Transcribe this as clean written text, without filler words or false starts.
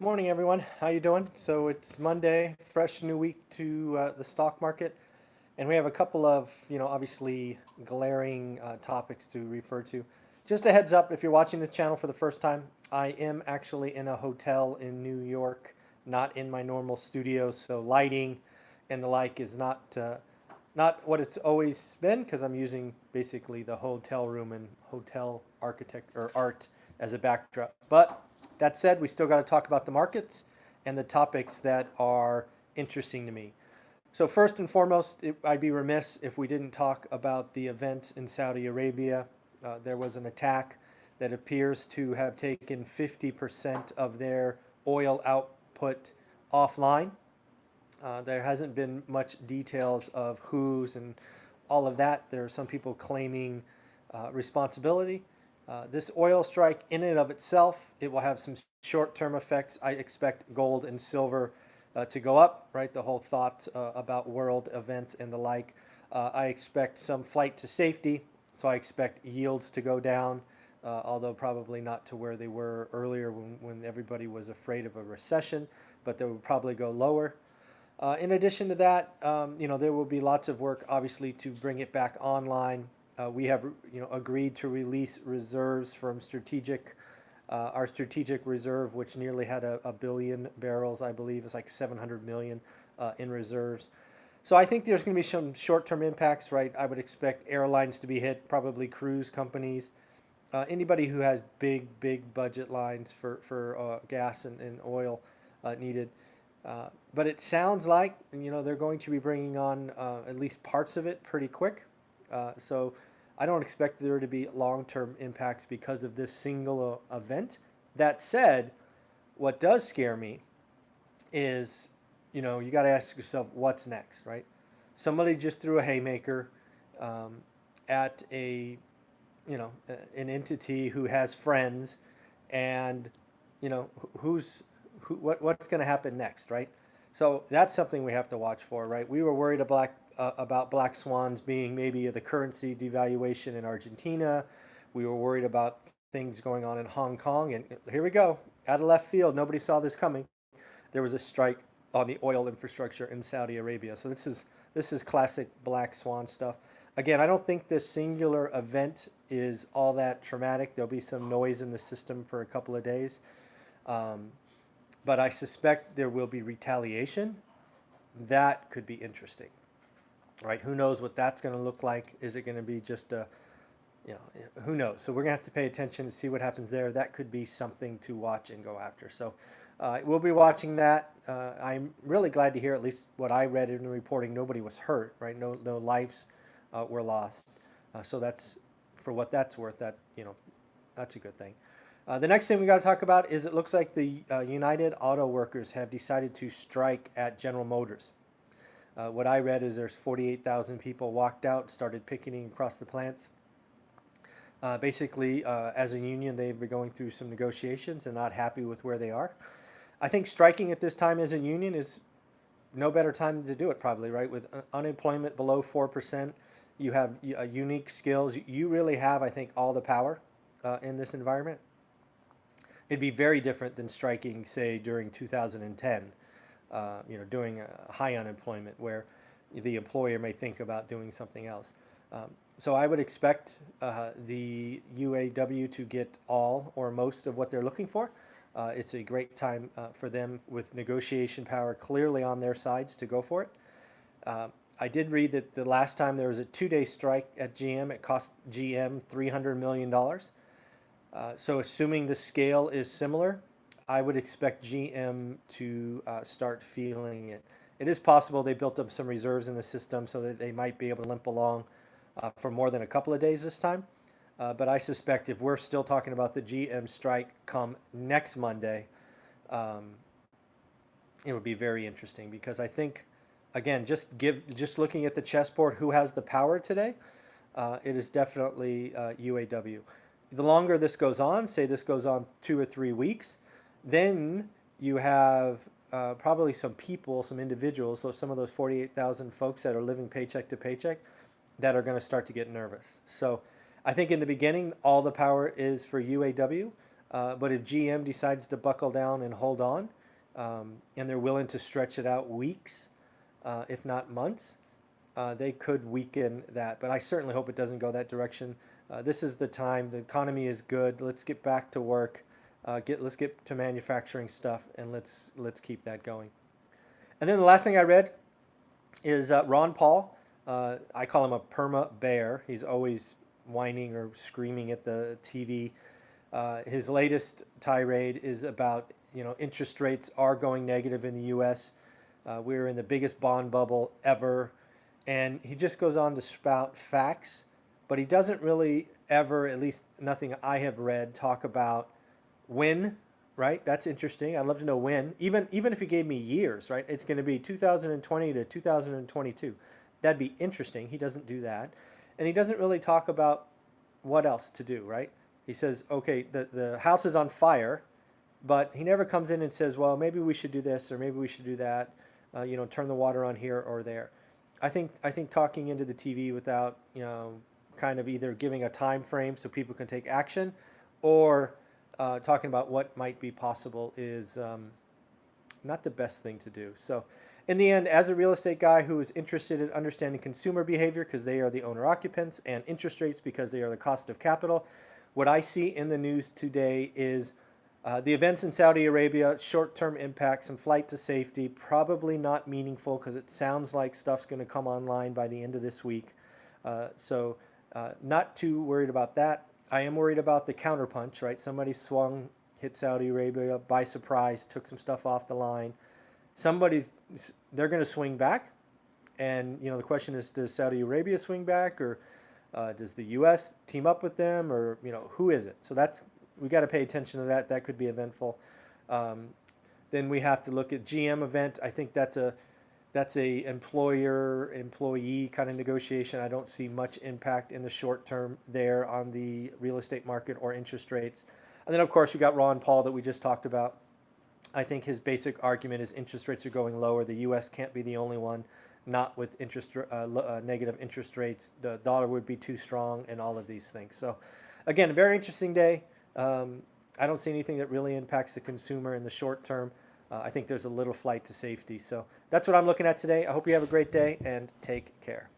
Morning, everyone. How you doing? So it's Monday, fresh new week to the stock market, and we have a couple of, obviously glaring topics to refer to. Just a heads up, if you're watching this channel for the first time, I am actually in a hotel in New York, not in my normal studio, so lighting and the like is not what it's always been because I'm using basically the hotel room and hotel architect or art as a backdrop. But that said, we still got to talk about the markets and the topics that are interesting to me. So first and foremost, I'd be remiss if we didn't talk about the events in Saudi Arabia. There was an attack that appears to have taken 50% of their oil output offline. There hasn't been much details of who's and all of that. There are some people claiming responsibility. This oil strike in and of itself, it will have some short-term effects. I expect gold and silver to go up, right? The whole thought about world events and the like. I expect some flight to safety, so I expect yields to go down, although probably not to where they were earlier when everybody was afraid of a recession, but they will probably go lower. In addition to that, there will be lots of work, obviously, to bring it back online. We have, agreed to release reserves from our strategic reserve, which nearly had a billion barrels, I believe. It's like 700 million in reserves. So I think there's going to be some short-term impacts, right? I would expect airlines to be hit, probably cruise companies, anybody who has big budget lines for gas and oil needed. But it sounds like, they're going to be bringing on at least parts of it pretty quick. So I don't expect there to be long-term impacts because of this single event. That said, what does scare me is, you got to ask yourself, what's next, right? Somebody just threw a haymaker at an entity who has friends, and, what's going to happen next, right? So that's something we have to watch for, right? We were worried about black swans being maybe the currency devaluation in Argentina. We were worried about things going on in Hong Kong, and here we go, out of left field. Nobody saw this coming. There was a strike on the oil infrastructure in Saudi Arabia. So this is classic black swan stuff. Again, I don't think this singular event is all that traumatic. There'll be some noise in the system for a couple of days. But I suspect there will be retaliation. That could be interesting, right? Who knows what that's going to look like? Is it going to be just who knows? So we're going to have to pay attention to see what happens there. That could be something to watch and go after. So we'll be watching that. I'm really glad to hear, at least what I read in the reporting, nobody was hurt, right? No lives were lost. So that's, for what that's worth, that's a good thing. The next thing we got to talk about is it looks like the United Auto Workers have decided to strike at General Motors. What I read is there's 48,000 people walked out, started picketing across the plants. Basically, as a union, they've been going through some negotiations and not happy with where they are. I think striking at this time as a union is no better time to do it, probably, right? With unemployment below 4%, you have unique skills. You really have, I think, all the power in this environment. It'd be very different than striking, say, during 2010, during high unemployment, where the employer may think about doing something else. So I would expect the UAW to get all or most of what they're looking for. It's a great time for them, with negotiation power clearly on their sides, to go for it. I did read that the last time there was a 2-day strike at GM, it cost GM $300 million. So assuming the scale is similar, I would expect GM to start feeling it. It is possible they built up some reserves in the system so that they might be able to limp along for more than a couple of days this time. But I suspect if we're still talking about the GM strike come next Monday, it would be very interesting, because I think, again, just looking at the chessboard, who has the power today, it is definitely UAW. The longer this goes on, say this goes on 2 or 3 weeks, then you have probably some people, some individuals, so some of those 48,000 folks that are living paycheck to paycheck, that are going to start to get nervous. So I think in the beginning, all the power is for UAW. But if GM decides to buckle down and hold on, and they're willing to stretch it out weeks, if not months, they could weaken that. But I certainly hope it doesn't go that direction. This is the time. The economy is good. Let's get back to work. Let's get to manufacturing stuff, and let's keep that going. And then the last thing I read is Ron Paul. I call him a perma bear. He's always whining or screaming at the TV. His latest tirade is about, interest rates are going negative in the U.S. We're in the biggest bond bubble ever, and he just goes on to spout facts, but he doesn't really ever, at least nothing I have read, talk about when. Right? That's interesting. I'd love to know when. Even if he gave me years, right? It's going to be 2020 to 2022. That'd be interesting. He doesn't do that. And he doesn't really talk about what else to do, right? He says, okay, the house is on fire, but he never comes in and says, well, maybe we should do this or maybe we should do that, turn the water on here or there. I think talking into the TV without, kind of either giving a time frame so people can take action or talking about what might be possible is not the best thing to do. So in the end, as a real estate guy who is interested in understanding consumer behavior because they are the owner-occupants and interest rates because they are the cost of capital, what I see in the news today is the events in Saudi Arabia, short-term impact, some flight to safety, probably not meaningful because it sounds like stuff's going to come online by the end of this week. So not too worried about that. I am worried about the counterpunch, right? Somebody swung, hit Saudi Arabia by surprise, took some stuff off the line. They're going to swing back. And, the question is, does Saudi Arabia swing back or does the U.S. team up with them or, who is it? So we got to pay attention to that. That could be eventful. Then we have to look at GM event. I think that's a employer-employee kind of negotiation. I don't see much impact in the short term there on the real estate market or interest rates. And then, of course, you got Ron Paul that we just talked about. I think his basic argument is interest rates are going lower. The U.S. can't be the only one, not with negative interest rates. The dollar would be too strong and all of these things. So, again, a very interesting day. I don't see anything that really impacts the consumer in the short term. I think there's a little flight to safety. So that's what I'm looking at today. I hope you have a great day and take care.